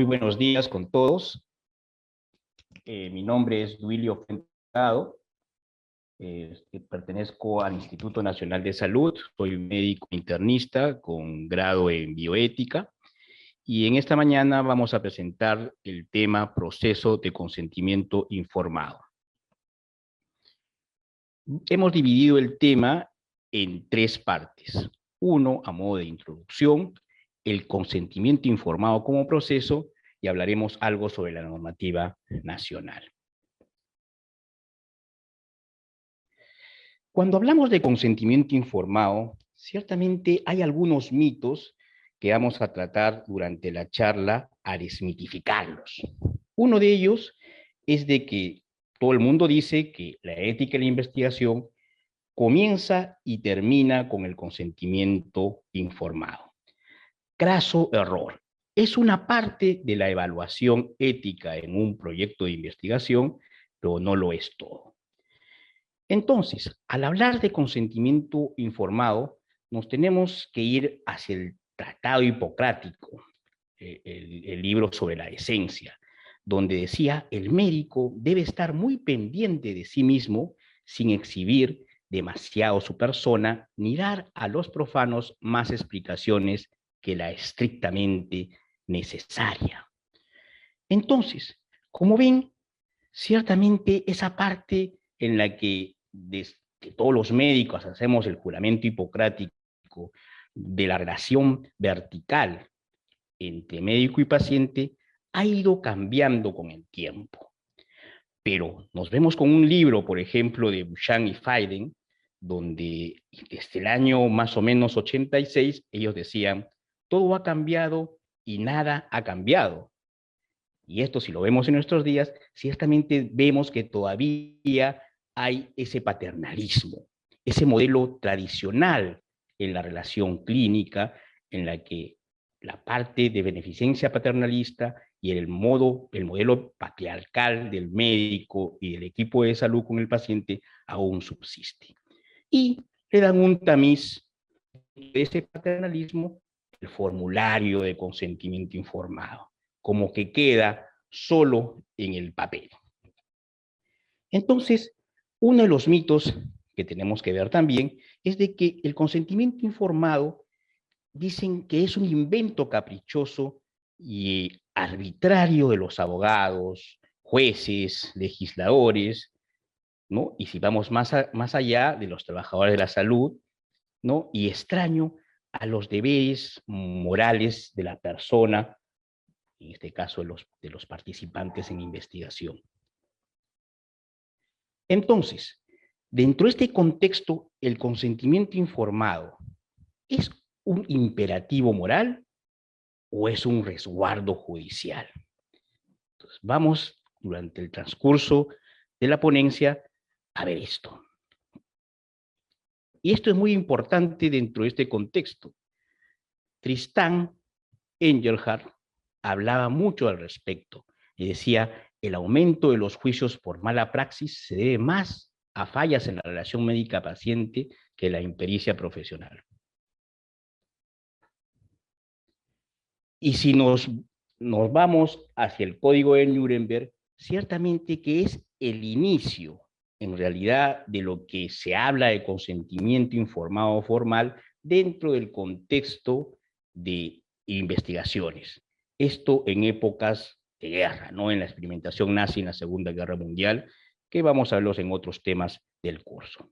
buenos días con todos. Mi nombre es Duilio Fuenteado. Pertenezco al Instituto Nacional de Salud. Soy médico internista con grado en bioética. Y en esta mañana vamos a presentar el tema proceso de consentimiento informado. Hemos dividido el tema en tres partes. Uno, a modo de introducción, el consentimiento informado como proceso, y hablaremos algo sobre la normativa nacional. Cuando hablamos de consentimiento informado, ciertamente hay algunos mitos que vamos a tratar durante la charla a desmitificarlos. Uno de ellos es de que todo el mundo dice que la ética y la investigación comienza y termina con el consentimiento informado. Craso error. Es una parte de la evaluación ética en un proyecto de investigación, pero no lo es todo. Entonces, al hablar de consentimiento informado, nos tenemos que ir hacia el Tratado Hipocrático, el libro sobre la decencia, donde decía, el médico debe estar muy pendiente de sí mismo sin exhibir demasiado su persona, ni dar a los profanos más explicaciones que la estrictamente necesaria. Entonces, como ven, ciertamente esa parte en la que todos los médicos hacemos el juramento hipocrático de la relación vertical entre médico y paciente ha ido cambiando con el tiempo. Pero nos vemos con un libro, por ejemplo, de Bouchan y Fayden, donde desde el año más o menos 86, ellos decían, todo ha cambiado y nada ha cambiado. Y esto, si lo vemos en nuestros días, ciertamente vemos que todavía hay ese paternalismo, ese modelo tradicional en la relación clínica, en la que la parte de beneficencia paternalista y el modelo patriarcal del médico y del equipo de salud con el paciente aún subsiste. Y le dan un tamiz de ese paternalismo, el formulario de consentimiento informado, como que queda solo en el papel. Entonces, uno de los mitos que tenemos que ver también es de que el consentimiento informado dicen que es un invento caprichoso y arbitrario de los abogados, jueces, legisladores, ¿no? Y si vamos más allá, de los trabajadores de la salud, ¿no? Y extraño a los deberes morales de la persona, en este caso de los participantes en investigación. Entonces, dentro de este contexto, el consentimiento informado ¿es un imperativo moral o es un resguardo judicial? Entonces, vamos durante el transcurso de la ponencia a ver esto. Y esto es muy importante dentro de este contexto. Tristan Engelhardt hablaba mucho al respecto y decía, el aumento de los juicios por mala praxis se debe más a fallas en la relación médica-paciente que la impericia profesional. Y si nos vamos hacia el Código de Nuremberg, ciertamente que es el inicio, en realidad, de lo que se habla de consentimiento informado formal dentro del contexto de investigaciones. Esto en épocas de guerra, ¿no? En la experimentación nazi en la Segunda Guerra Mundial, que vamos a verlos en otros temas del curso.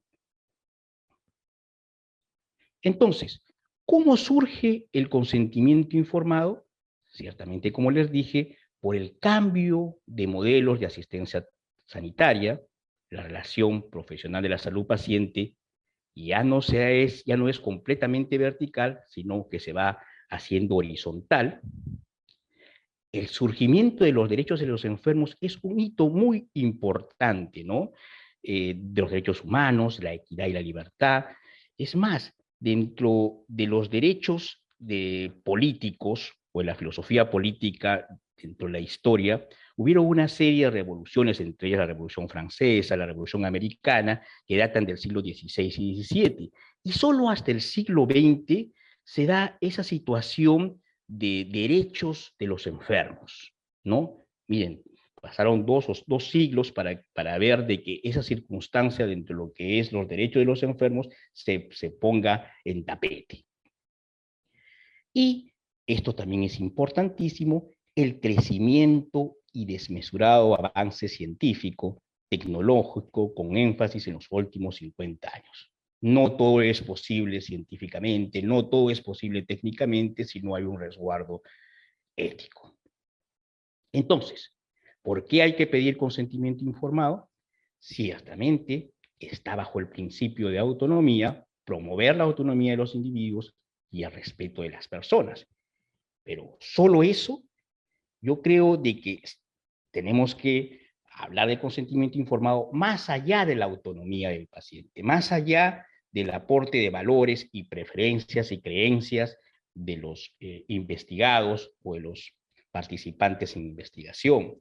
Entonces, ¿cómo surge el consentimiento informado? Ciertamente, como les dije, por el cambio de modelos de asistencia sanitaria, la relación profesional de la salud-paciente ya no es completamente vertical, sino que se va haciendo horizontal. El surgimiento de los derechos de los enfermos es un hito muy importante, ¿no? De los derechos humanos, la equidad y la libertad. Es más, dentro de los derechos políticos o de la filosofía política dentro de la historia, hubieron una serie de revoluciones, entre ellas la Revolución Francesa, la Revolución Americana, que datan del siglo XVI y XVII. Y solo hasta el siglo XX se da esa situación de derechos de los enfermos, ¿no? Miren, pasaron dos siglos para ver de que esa circunstancia dentro de lo que es los derechos de los enfermos se ponga en tapete. Y esto también es importantísimo, el crecimiento y desmesurado avance científico, tecnológico, con énfasis en los últimos 50 años. No todo es posible científicamente, no todo es posible técnicamente si no hay un resguardo ético. Entonces, ¿por qué hay que pedir consentimiento informado? Ciertamente está bajo el principio de autonomía, promover la autonomía de los individuos y el respeto de las personas. Pero solo eso, yo creo de que tenemos que hablar de consentimiento informado más allá de la autonomía del paciente, más allá del aporte de valores y preferencias y creencias de los investigados o de los participantes en investigación,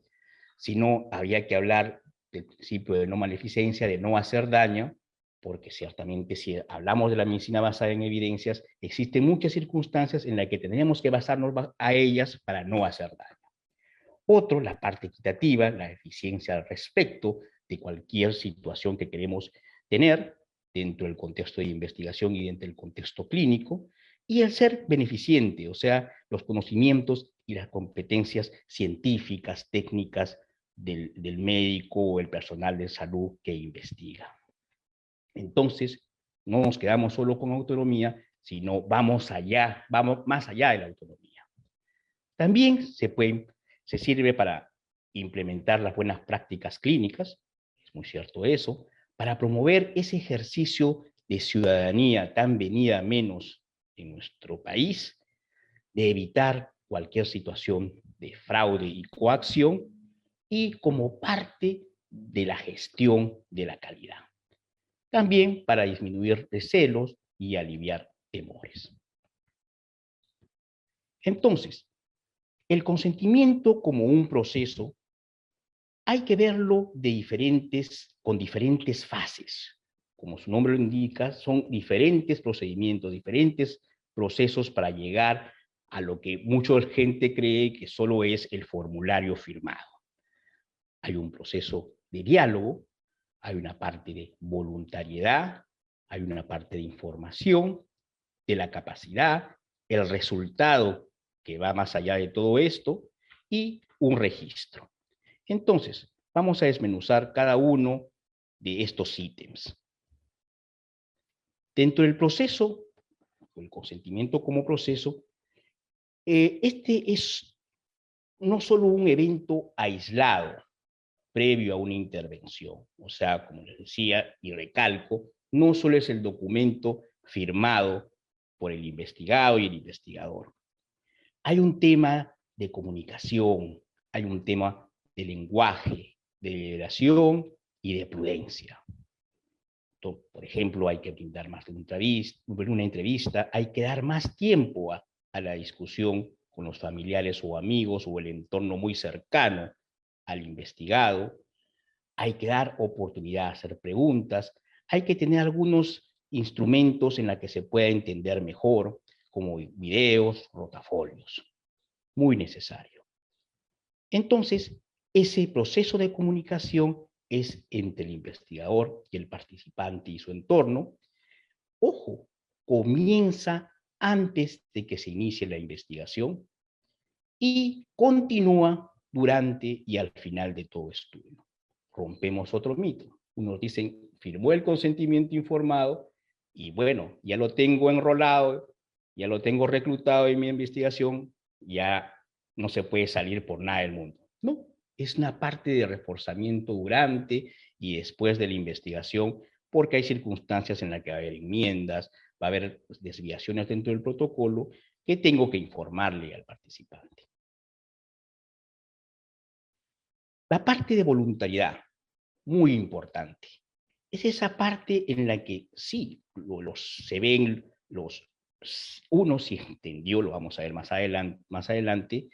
sino había que hablar del principio de no maleficencia, de no hacer daño, porque ciertamente si hablamos de la medicina basada en evidencias, existen muchas circunstancias en las que tenemos que basarnos a ellas para no hacer daño. Otro, la parte equitativa, la eficiencia al respecto de cualquier situación que queremos tener dentro del contexto de investigación y dentro del contexto clínico, y el ser beneficiente, o sea, los conocimientos y las competencias científicas, técnicas del médico o el personal de salud que investiga. Entonces, no nos quedamos solo con autonomía, sino vamos más allá de la autonomía. También se sirve para implementar las buenas prácticas clínicas, es muy cierto eso, para promover ese ejercicio de ciudadanía tan venida menos en nuestro país, de evitar cualquier situación de fraude y coacción, y como parte de la gestión de la calidad. También para disminuir recelos y aliviar temores. Entonces, el consentimiento como un proceso hay que verlo con diferentes fases. Como su nombre lo indica, son diferentes procedimientos, diferentes procesos para llegar a lo que mucha gente cree que solo es el formulario firmado. Hay un proceso de diálogo, hay una parte de voluntariedad, hay una parte de información, de la capacidad, el resultado que va más allá de todo esto y un registro. Entonces, vamos a desmenuzar cada uno de estos ítems. Dentro del proceso, el consentimiento como proceso, este es no solo un evento aislado previo a una intervención. O sea, como les decía y recalco, no solo es el documento firmado por el investigado y el investigador. Hay un tema de comunicación, hay un tema de lenguaje, de deliberación y de prudencia. Por ejemplo, hay que brindar más de una entrevista, hay que dar más tiempo a la discusión con los familiares o amigos o el entorno muy cercano al investigado, hay que dar oportunidad a hacer preguntas, hay que tener algunos instrumentos en los que se pueda entender mejor, como videos, rotafolios. Muy necesario. Entonces, ese proceso de comunicación es entre el investigador y el participante y su entorno. Ojo, comienza antes de que se inicie la investigación y continúa durante y al final de todo estudio. Rompemos otro mito. Unos dicen, firmó el consentimiento informado y bueno, ya lo tengo enrolado, ya lo tengo reclutado en mi investigación, ya no se puede salir por nada del mundo. No, es una parte de reforzamiento durante y después de la investigación, porque hay circunstancias en las que va a haber enmiendas, va a haber desviaciones dentro del protocolo que tengo que informarle al participante. La parte de voluntariedad, muy importante. Es esa parte en la que sí, se ven uno si entendió, lo vamos a ver más adelante,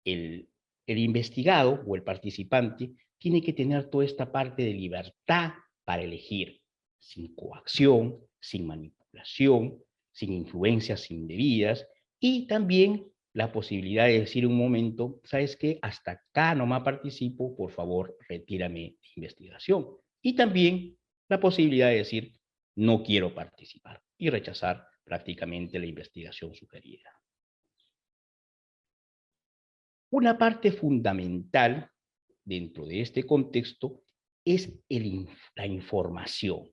el investigado o el participante tiene que tener toda esta parte de libertad para elegir, sin coacción, sin manipulación, sin influencias indebidas y también la posibilidad de decir un momento, ¿sabes qué? Hasta acá nomás participo, por favor, retírame de investigación. Y también la posibilidad de decir, no quiero participar y rechazar prácticamente la investigación sugerida. Una parte fundamental dentro de este contexto es la información.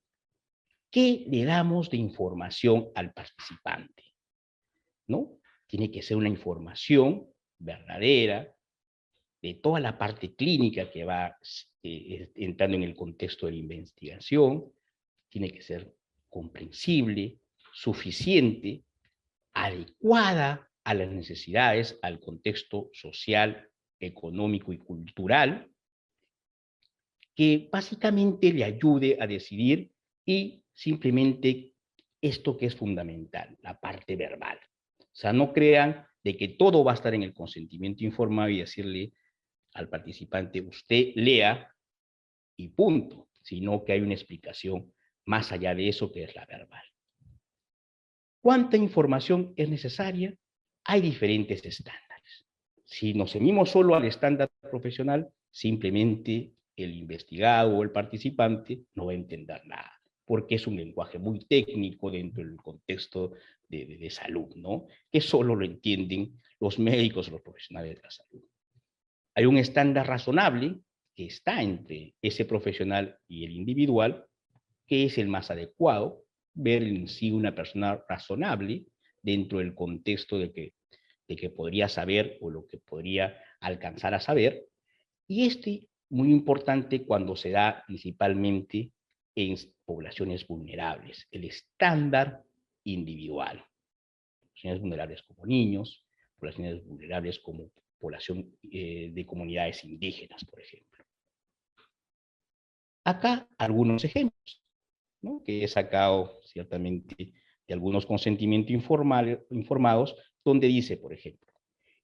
¿Qué le damos de información al participante? ¿No? Tiene que ser una información verdadera de toda la parte clínica que va entrando en el contexto de la investigación, tiene que ser comprensible, suficiente, adecuada a las necesidades, al contexto social, económico y cultural, que básicamente le ayude a decidir y simplemente esto que es fundamental, la parte verbal. O sea, no crean de que todo va a estar en el consentimiento informado y decirle al participante, usted lea y punto, sino que hay una explicación más allá de eso que es la verbal. ¿Cuánta información es necesaria? Hay diferentes estándares. Si nos ceñimos solo al estándar profesional, simplemente el investigado o el participante no va a entender nada, porque es un lenguaje muy técnico dentro del contexto de salud, ¿no? Que solo lo entienden los médicos o los profesionales de la salud. Hay un estándar razonable que está entre ese profesional y el individual, que es el más adecuado, ver en sí una persona razonable dentro del contexto de que podría saber o lo que podría alcanzar a saber. Y muy importante cuando se da principalmente en poblaciones vulnerables, el estándar individual. Poblaciones vulnerables como niños, poblaciones vulnerables como población de comunidades indígenas, por ejemplo. Acá algunos ejemplos, ¿no? Que he sacado ciertamente de algunos consentimientos informados, donde dice, por ejemplo,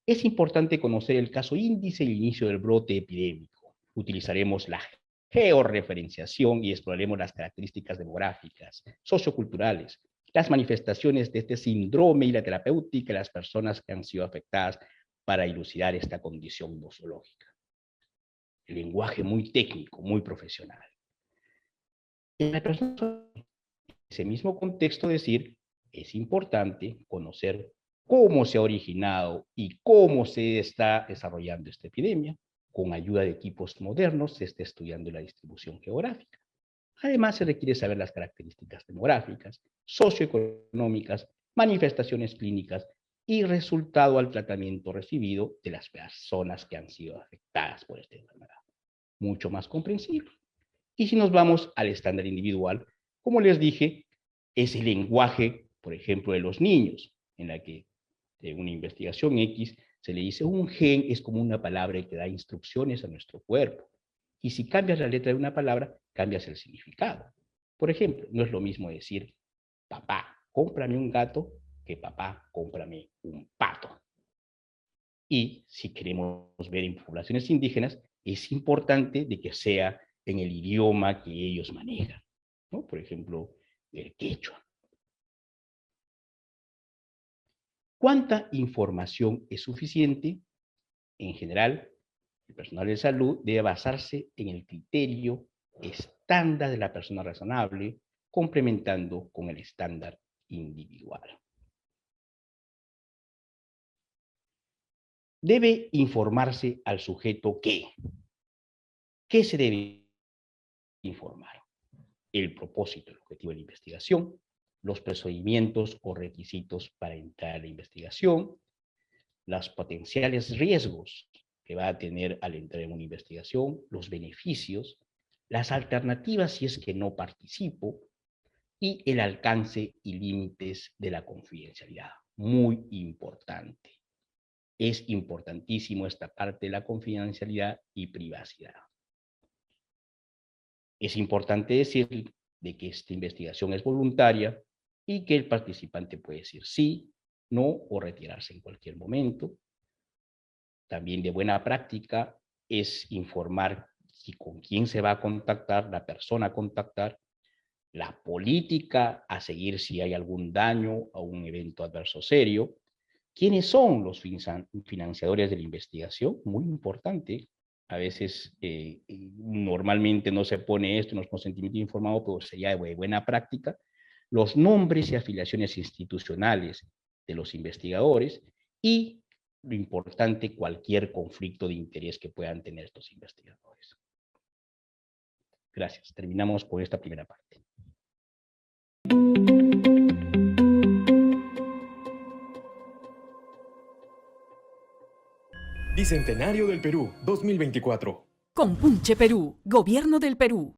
es importante conocer el caso índice y el inicio del brote epidémico. Utilizaremos la georreferenciación y exploraremos las características demográficas, socioculturales, las manifestaciones de este síndrome y la terapéutica de las personas que han sido afectadas para elucidar esta condición nosológica. El lenguaje muy técnico, muy profesional. En ese mismo contexto decir, es importante conocer cómo se ha originado y cómo se está desarrollando esta epidemia. Con ayuda de equipos modernos se está estudiando la distribución geográfica. Además, se requiere saber las características demográficas, socioeconómicas, manifestaciones clínicas y resultado al tratamiento recibido de las personas que han sido afectadas por esta enfermedad. Mucho más comprensible. Y si nos vamos al estándar individual, como les dije, es el lenguaje, por ejemplo, de los niños, en la que de una investigación X se le dice un gen es como una palabra que da instrucciones a nuestro cuerpo. Y si cambias la letra de una palabra, cambias el significado. Por ejemplo, no es lo mismo decir, papá, cómprame un gato, que papá, cómprame un pato. Y si queremos ver en poblaciones indígenas, es importante de que sea en el idioma que ellos manejan, ¿no? Por ejemplo, el quechua. ¿Cuánta información es suficiente? En general, el personal de salud debe basarse en el criterio estándar de la persona razonable, complementando con el estándar individual. Debe informarse al sujeto ¿qué se debe informar? El propósito, el objetivo de la investigación, los procedimientos o requisitos para entrar a la investigación, los potenciales riesgos que va a tener al entrar en una investigación, los beneficios, las alternativas si es que no participo y el alcance y límites de la confidencialidad. Muy importante. Es importantísimo esta parte de la confidencialidad y privacidad. Es importante decir de que esta investigación es voluntaria y que el participante puede decir sí, no o retirarse en cualquier momento. También de buena práctica es informar con quién se va a contactar, la persona a contactar, la política a seguir si hay algún daño o un evento adverso serio, ¿Quiénes son los financiadores de la investigación? Muy importante. A veces, normalmente no se pone esto en los consentimientos informados, pero sería de buena práctica. Los nombres y afiliaciones institucionales de los investigadores y, lo importante, cualquier conflicto de interés que puedan tener estos investigadores. Gracias. Terminamos con esta primera parte. Bicentenario del Perú, 2024. Compunche Perú, Gobierno del Perú.